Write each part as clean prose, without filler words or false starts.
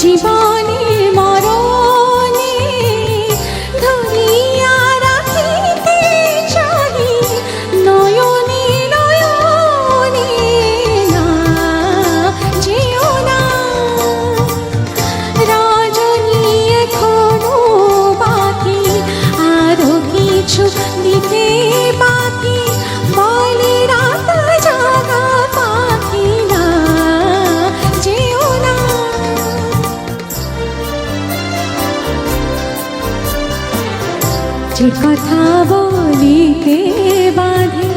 জীবনে মরণে ধরিয়া রাখিতে চাহি নয়নে নয়নে না যেও না রজনী এখনো বাকি আরো কিছু দিতে বাকি বলে রাত জাগা পাখি না যেও না যে কথা বলিতে বাঁধে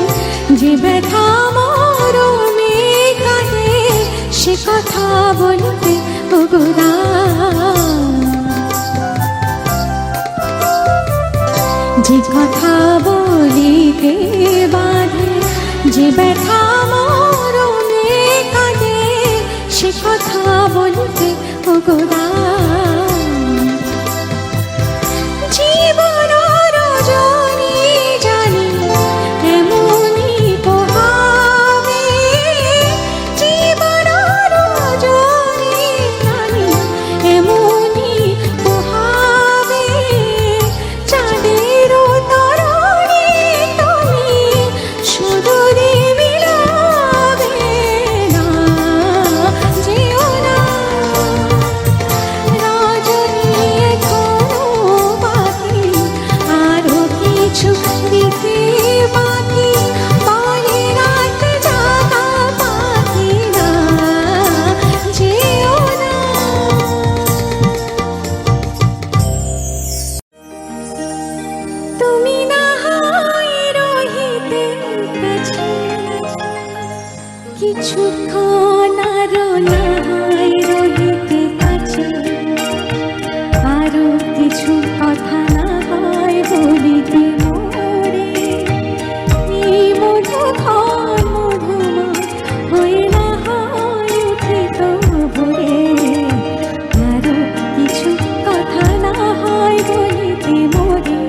যে ব্যথা মরমে কাঁদে সে কথা বলিতে ওগোরা যে কথা বলিতে বাঁধে যে ব্যথা মরমে কাঁদে সে কথা বলিতে ওগোরা জীবন রজনী জানি এমনই পোহাবে জীবন রজনী জানি এমনই পোহাবে চাঁদের তরণী তুমি সুদূরে মিলাবে না যেও না রজনী এখনো বাকি আরো কিছু দিতে বাকি বলে রাত জাগা পাখি না যেও না তুমি না হয় রহিতে কাছে কিছুক্ষণ আরো না হয় রহিতে কাছে আরো কিছু কথা না হয় বলিতে মোরে এই মধুক্ষণ মধুময় হয়ে না হয় উঠিত ভোরে আরো কিছু কথা না হয় বলিতে মোরে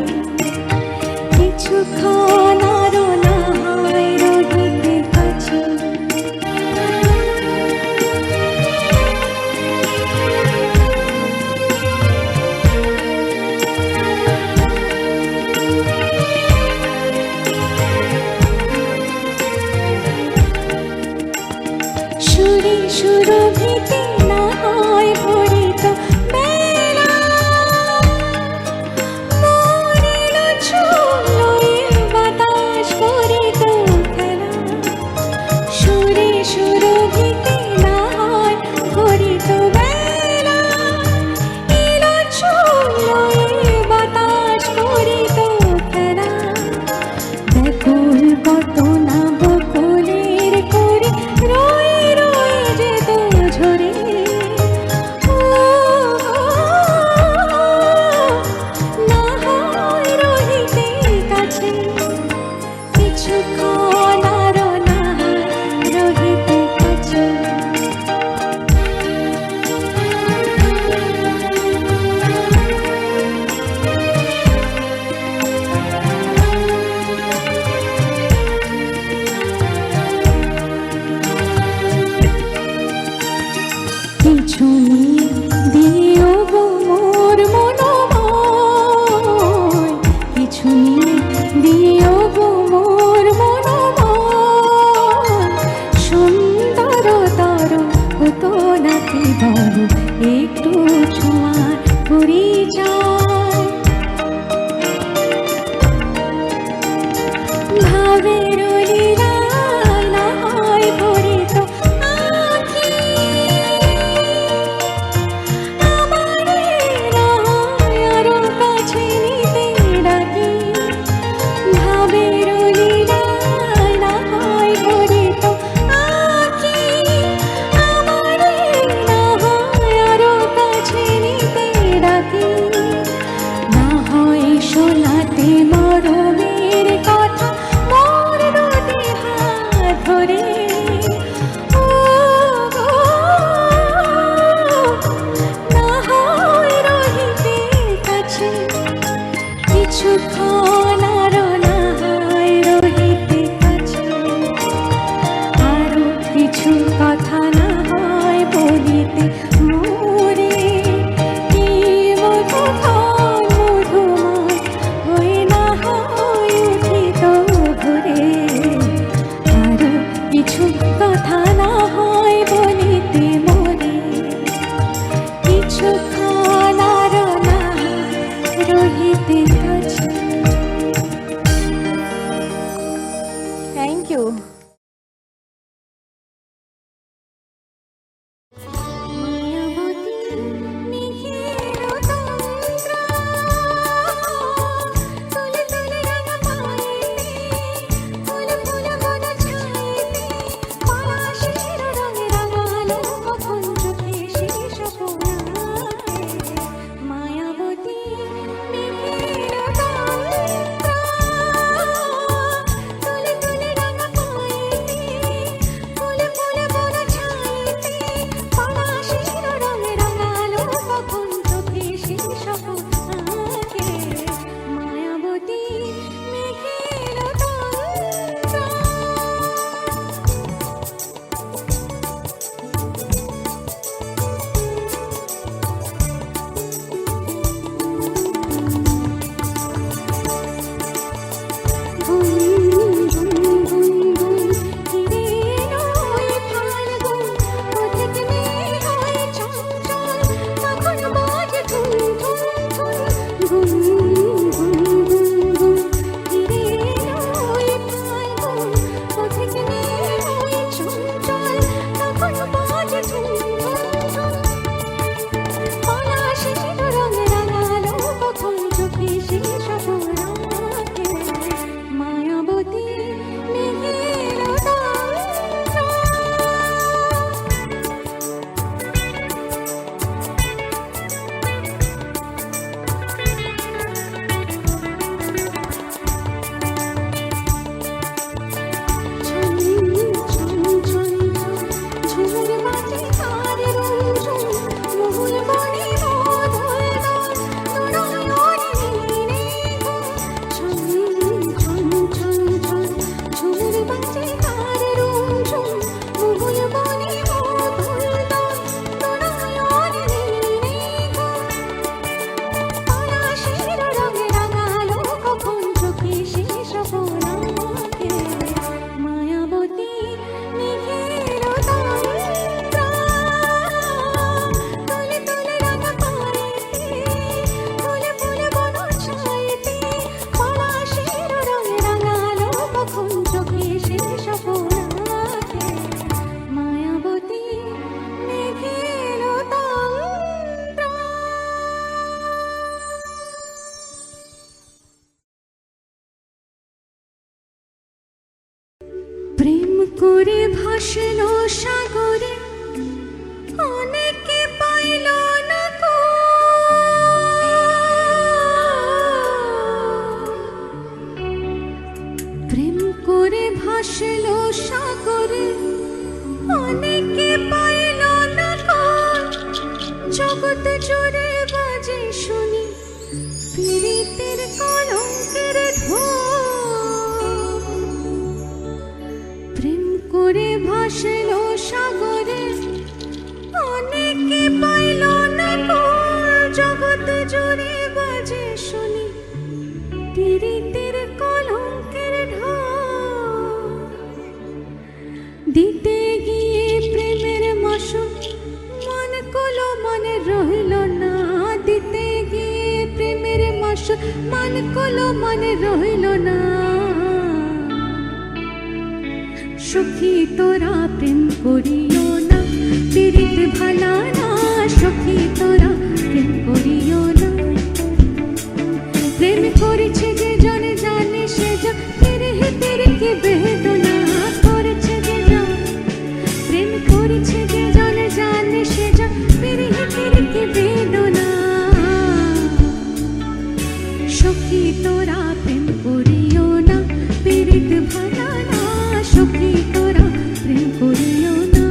কিছুক্ষণ আরো না হয় রহিতে কাছে সুরে সুরভিতে না হয় ভরিত বেলা মরিল চুলোয় বাতাস করিত খেলা সুরে সুরভিতে না হয় ভরিত বেলা এল চুলোয় বাতাস করিত খেলা ব্যাকুল কত না বকুলের করে রয়ে রয়ে যেত ঝরে না হয় রহিতে কাছে কিছুক্ষণ আরো না হয় রহিতে কাছে পিছনে দিও গো মোর মনোময় পিছনে দিও গো মোর মনোময় সুন্দরতর হতো নাকি বড় একটু ছোঁয়ার পরিচয় ভাবের লীলায় না হয় ভরিত আঁখি আমারে না হয় আরো কাছে নিতে ডাকি ভাবের লীলায় না হয় ভরিত আঁখি আমারে না হয় আরো কাছে সুখানার নাহাই রহিতে কাছে। Thank you. প্রেম করে ভাসল সাগরে অনেকে পাইল না কো, প্রেম করে ভাসল সাগরে অনেকে পাইল না কো, জগৎ জুড়ে বাজে শুনি পীড়িতের কলঙ্কের ঢোল। প্রেম করে ভাসল সাগরে অনেকে পাইল না কো, জগৎ জুড়ে বাজে শুনি পীড়িতের কলঙ্কের ঢোল। দিতে গিয়ে প্রেমের মাসুল মন কলো মনে রহিল না, দিতে গিয়ে প্রেমের মাসুল মন কলো মনে রহিল না। সখী তোরা প্রেম করিও না, পীড়িত ভালা না, সখী তোরা প্রেম করিও না। প্রেম করেছে যে জন জানে সে জন তেরে কি বেদনা করেছে যে জন, প্রেম করেছে যে জন জানে সে জন তেরে কি বেদনা। সখী তোরা প্রেম করিও না, পীড়িত ভালা না, সখী তোরা প্রেম করিও না।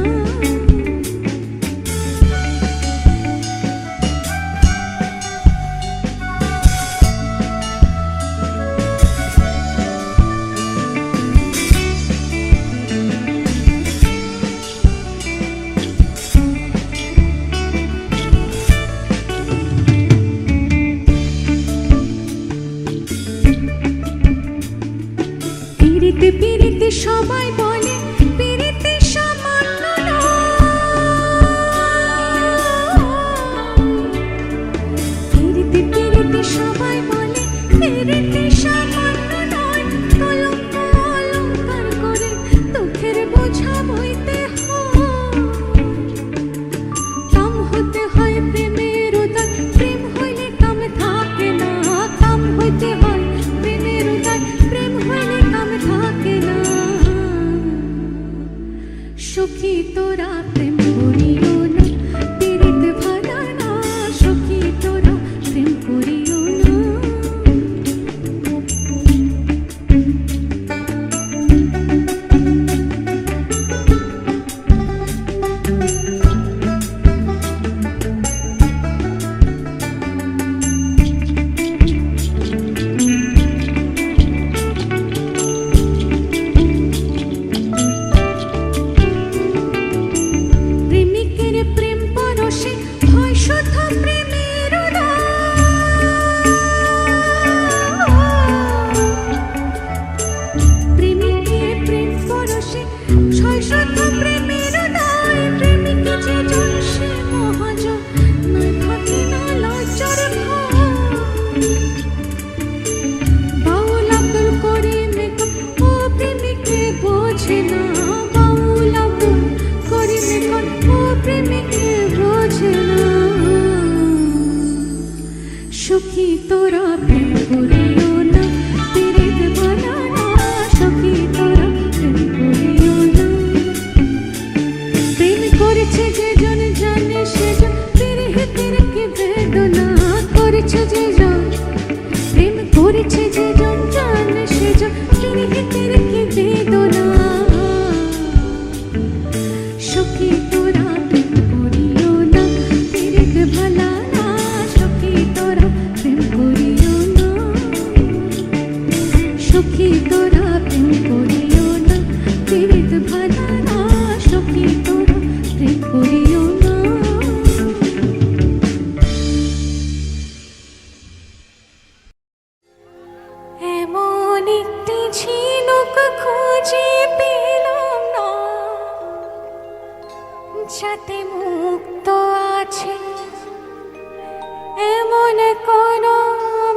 কোনো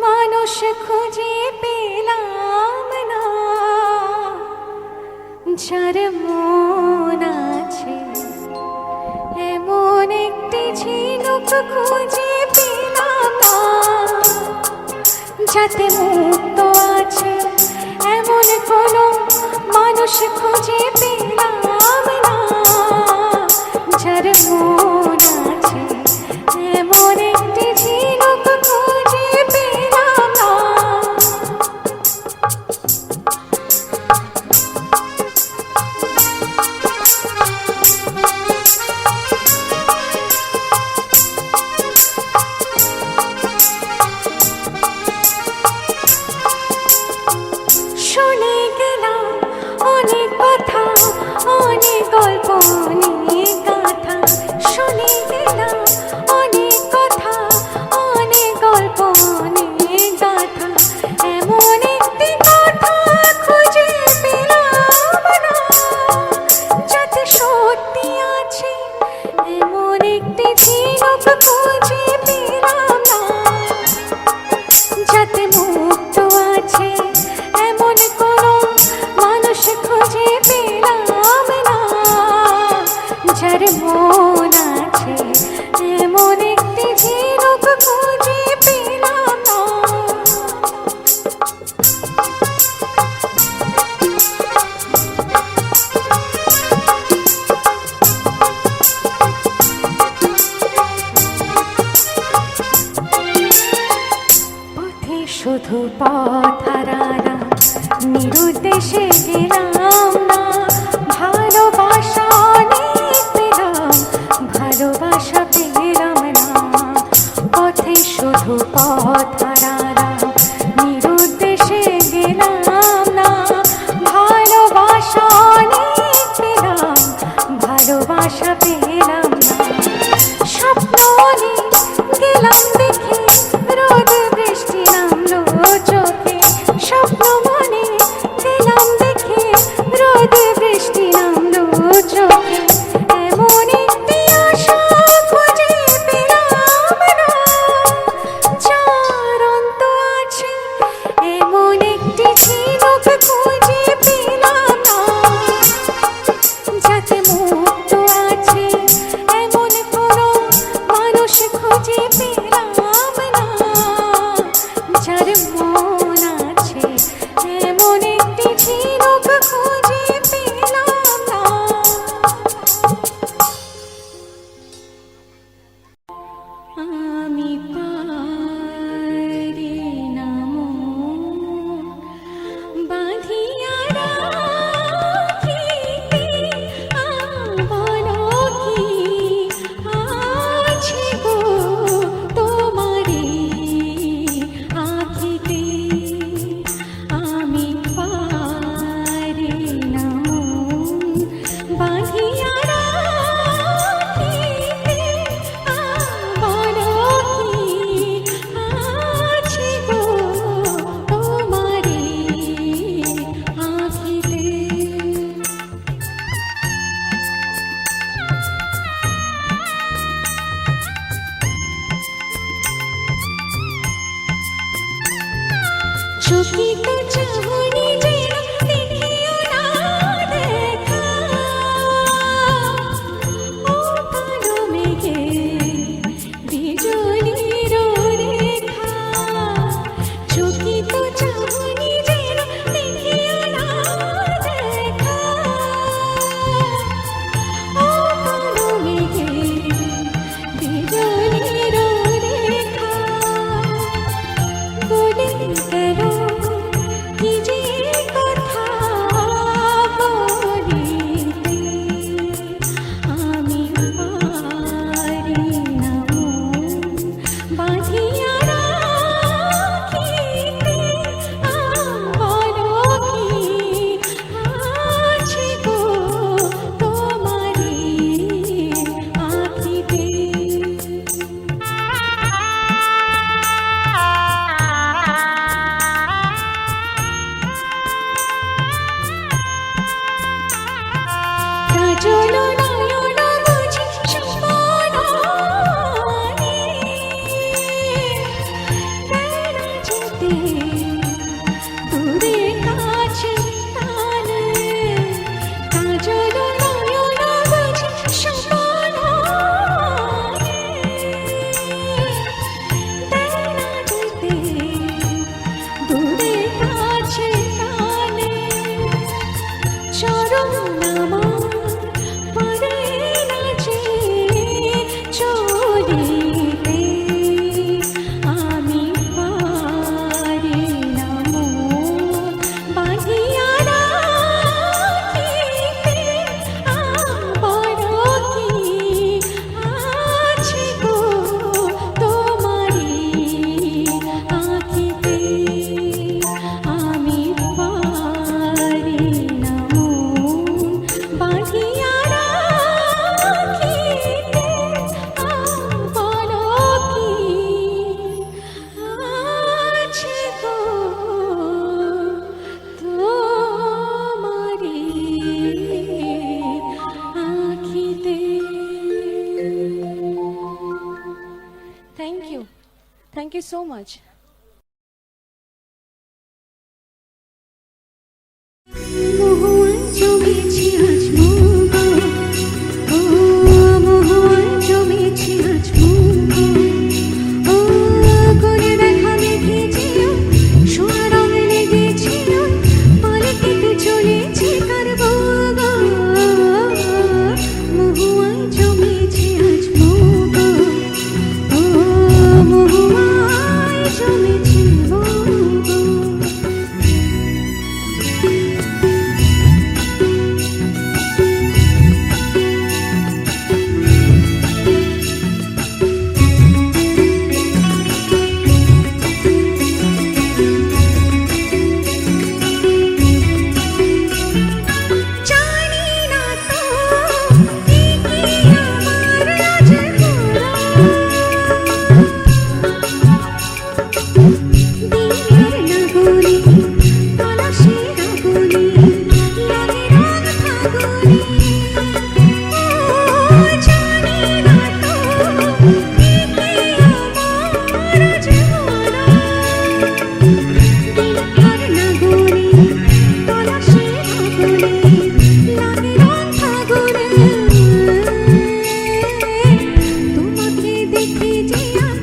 মানুষ খুঁজে পেলাম না, যার মন আছে এমন একটি ঝিনুক খুঁজে পেলাম না, যাতে মুক্ত আছে এমন কোনো মানুষ খুঁজে পেলাম না, যার মন আছে এমন একটি ঝিনুক খুঁজে পেলাম না। শুনে গেলাম অনেক কথা, অনেক গল্প, অনেক গাথা, শুনে গেলাম অনেক কথা, অনেক গল্প, অনেক গাথা, এমন একটি কথা খুঁজে পেলাম না, যাতে সত্যি আছে এমন একটি ঝিনুক খুঁজে পেলাম না, যাতে মুক্ত আছে এমন কোনো মানুষ খুঁজে পেলাম না, যার মন আছে এমন একটি ঝিনুক খুঁজে পেলাম না। পথে শুধু পথ হারালাম, নিরুদ্দেশে গেলাম না, ভালোবাসা অনেক পেলাম, ভালোবাসা পেলাম না। পথে শুধু পথ হারালাম, নিরুদ্দেশে গেলাম না, ভালোবাসা অনেক পেলাম, ভালোবাসা পেলাম না। স্বপ্ন অনেক গেলাম দেখে, রোদ বৃষ্টি নামলো চোখে, স্বপ্ন মনে গেলাম দেখে, রোদ বৃষ্টি নামলো চোখে, এমন একটি আশা খুঁজে পেলাম না, যার অন্ত আছে এমন একটি ঝিনুক খুঁজে পেলাম না, যাতে মুক্ত আছে এমন কোনো মানুষ খুঁজে পেলাম না, যার মন আছে এমন একটি ঝিনুক খুঁজে পেলাম না। আমি পারি না মন বাঁধিয়া রাখিতে, বলো কি আছে গো তোমারি আঁখিতে, আমি পারি না মন বাঁধিয়া রাখিতে, বলো কি আছে গো তোমারি আঁখিতে। চকিত চাহনি যেন দেখিও না দেখা, ও কালো মেঘে বিজলির রেখা, চকিত চাহনি যেন দেখিও না দেখা, ও কালো মেঘে বিজলির রেখা, বলে গেল কি যে থ্যাংক ইউ সো মাচ। মহুয়ায় জমেছে আজ মৌগো, ও মহুয়ায় জমেছে আজ মৌগো, ও কোণে দেখা মেঘেছে সোনা রং লেগেছে পালকিতে চলেছে কার বউগো, মহুয়ায় জমেছে আজ মৌগো, ও মহুয়ায় জমেছে মৌগো। জানি না তো কি কি আমার আজ হলো, দিনের নাগরে পলাশের আগুনে লাগে রং ফাগুনে, ও জানি না তো কি কি আমার আজ হলো, দিনের নাগরে পলাশের আগুনে লাগে রং ফাগুনে, তোমাকে দেখে যে আজ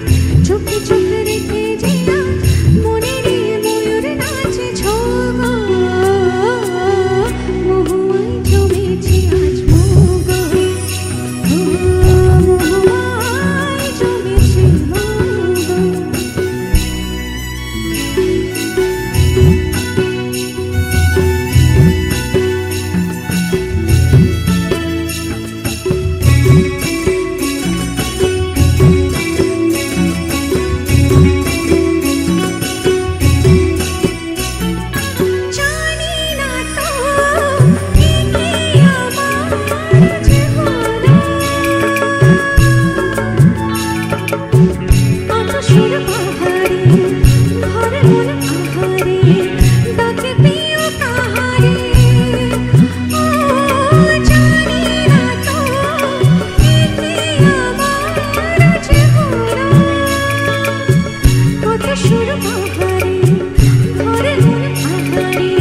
চোখে চোখে রেখে যে আজ মনের ময়ূর নাচে ছোগো, মহুয়ায় জমেছে আজ মৌগো, ও মহুয়ায় জমেছে মৌগো। জানি না তো কি কি আমার আজ হলো, কত সুর বাহারে ভরে মন আহারে ডাকে প্রিয় কাহারে, ও জানি না তো কি কি আমার আজ হলো, কত সুর বাহারে ভরে মন আহারে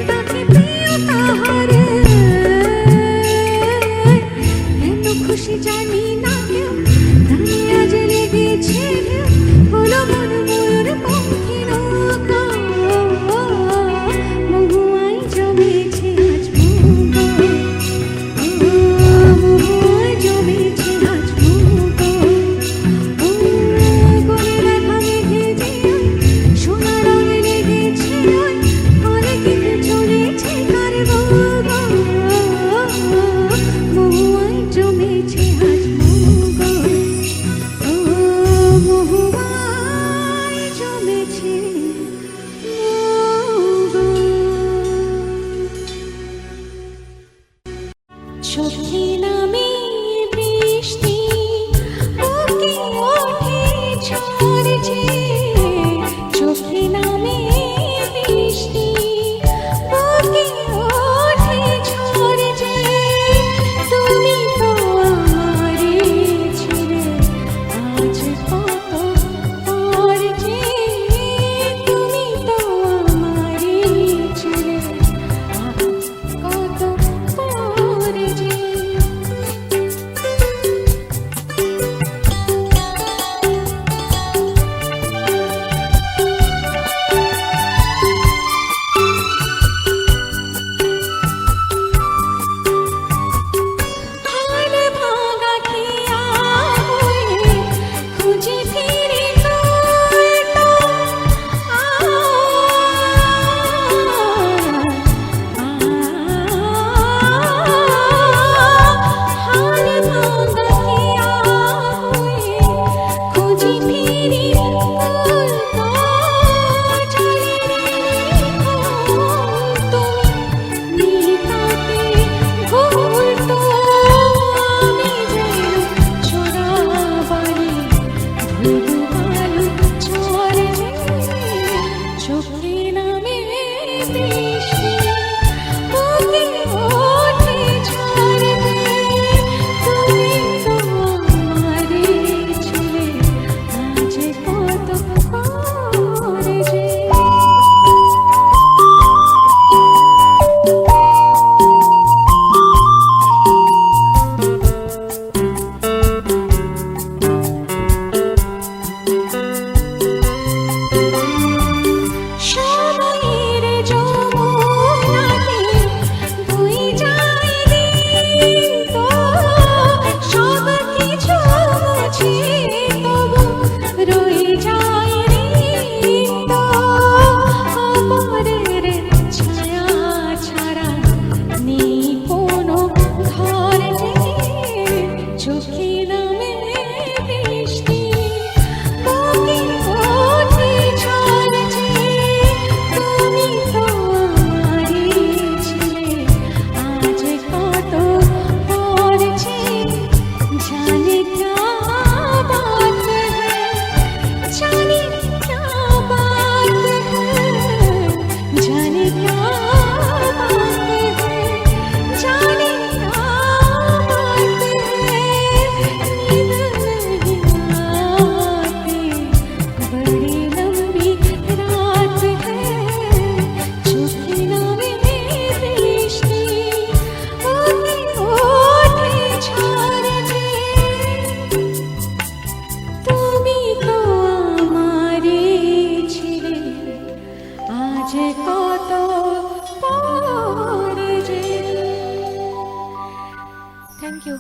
ডাকে প্রিয় কাহারে, এত খুশি জানি না কেউ প্রাণে আজ লেগেছে ঢেউ, হলো মন ময়ূর পঙ্খী নৌকা, মহুয়ায় জমেছে আজ মৌগো, ও মহুয়ায় জমেছে আজ মৌগো, ও কোণে দেখা মেঘেছে সোনা রং লেগেছে পালকিতে চলেছে কার বউগো, মহুয়ায় জমেছে আজ মৌগো, ও মহুয়ায় জমেছে মৌগো। চোখে নামে বৃষ্টি বুকে ওঠে ঝড় যে, চোখে নামে বৃষ্টি বুকে ওঠে ঝড় যে, তুমি তো আমারে ছেড়ে আজ কত পর যে, তুমি তো আমারে ছেড়ে আজ কত পর যে। হাল ভাঙা খেয়া হয়ে খুঁজে ফিরি তোর তো, হাল ভাঙা খেয়া হয়ে খুঁজে ফিরি তোর তো, চলে তুমি নিতাতে ঘুরতো আমি যেন চোরাবালি ধুধু আলো ঝরে যে, চোখে নামে বৃষ্টি বুকে ওঠে ঝড় যে, তুমি তো আমারে ছেড়ে you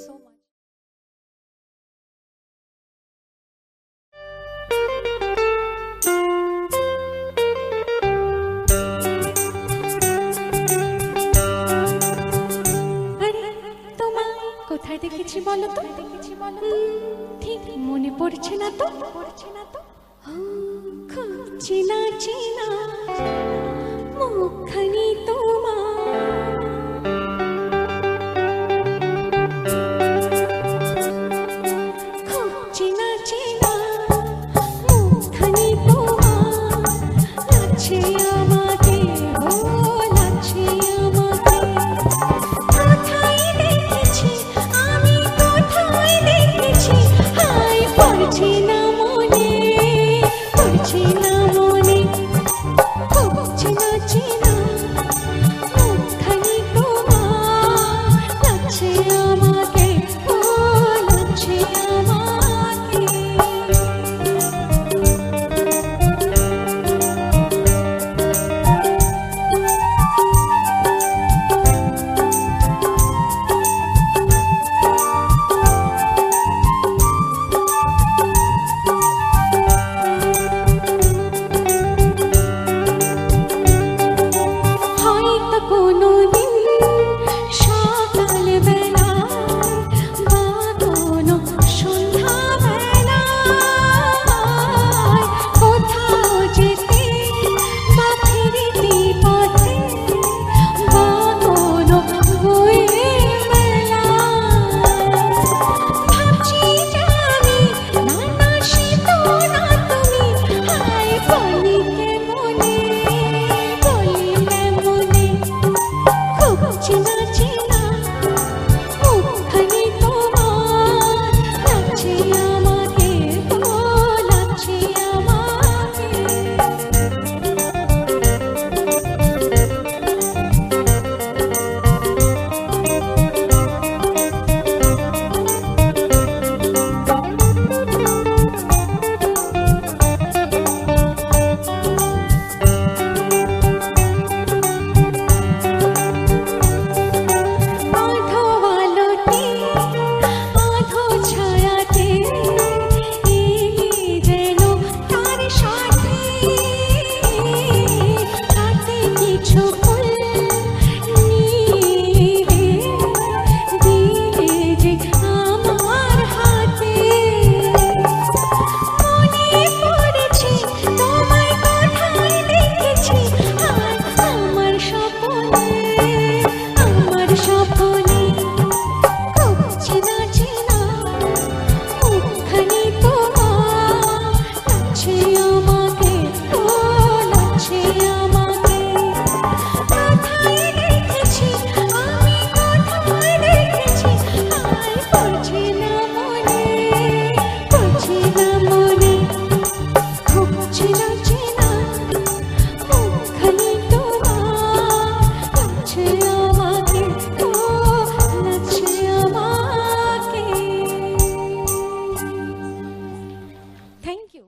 so much. আরে তোমায় কোথায় দেখেছি বলো তো? ঠিক মনে পড়ছে না তো? ও, খুব চেনা চেনা মুখখানি তোমার, খুব চেনা চেনা মুখখানি তোমার, লাগছে আমাকে, ও লাগছে আমাকে। কোথায় দেখেছি আমি, কোথায় দেখেছি, হায় পড়ছে না মনে, পড়ছে না মনে। খুব চেনা চেনা মুখখানি তোমার, লাগছে আমাকে, ও লাগছে আমাকে। হয়তো কোনোদিন সকালবেলায় বা কোনো সন্ধ্যাবেলায় কোথাও যেতে বা ফিরতে পথে বা কোনো বইয়ের মেলায় ভাবছি যে আমি, না না সে তো না তুমি, হায় বলি কেমনে, বলি কেমনে। খুব চেনা চেনা মুখখানি তোমার, লাগছে আমাকে, ও লাগছে আমাকে। আধো আলোতে আধো ছায়াতে এলে যেন তার সাথে, হাতে কিছু ফুল নিয়ে দিলে যে আমার হাতে। মনে পড়েছে তোমায় কোথায় দেখেছি, আর আমার স্বপনে, আমার স্বপনে। খুব চেনা চেনা মুখখানি তোমার, লাগছে আমাকে, ও লাগছে আমাকে। কোথায় দেখেছি আমি, কোথায় দেখেছি, হায় পড়ছে না মনে, পড়ছে না মনে। খুব চেনা চেনা মুখখানি তোমার, লাগছে আমাকে, ও লাগছে আমাকে। Thank you.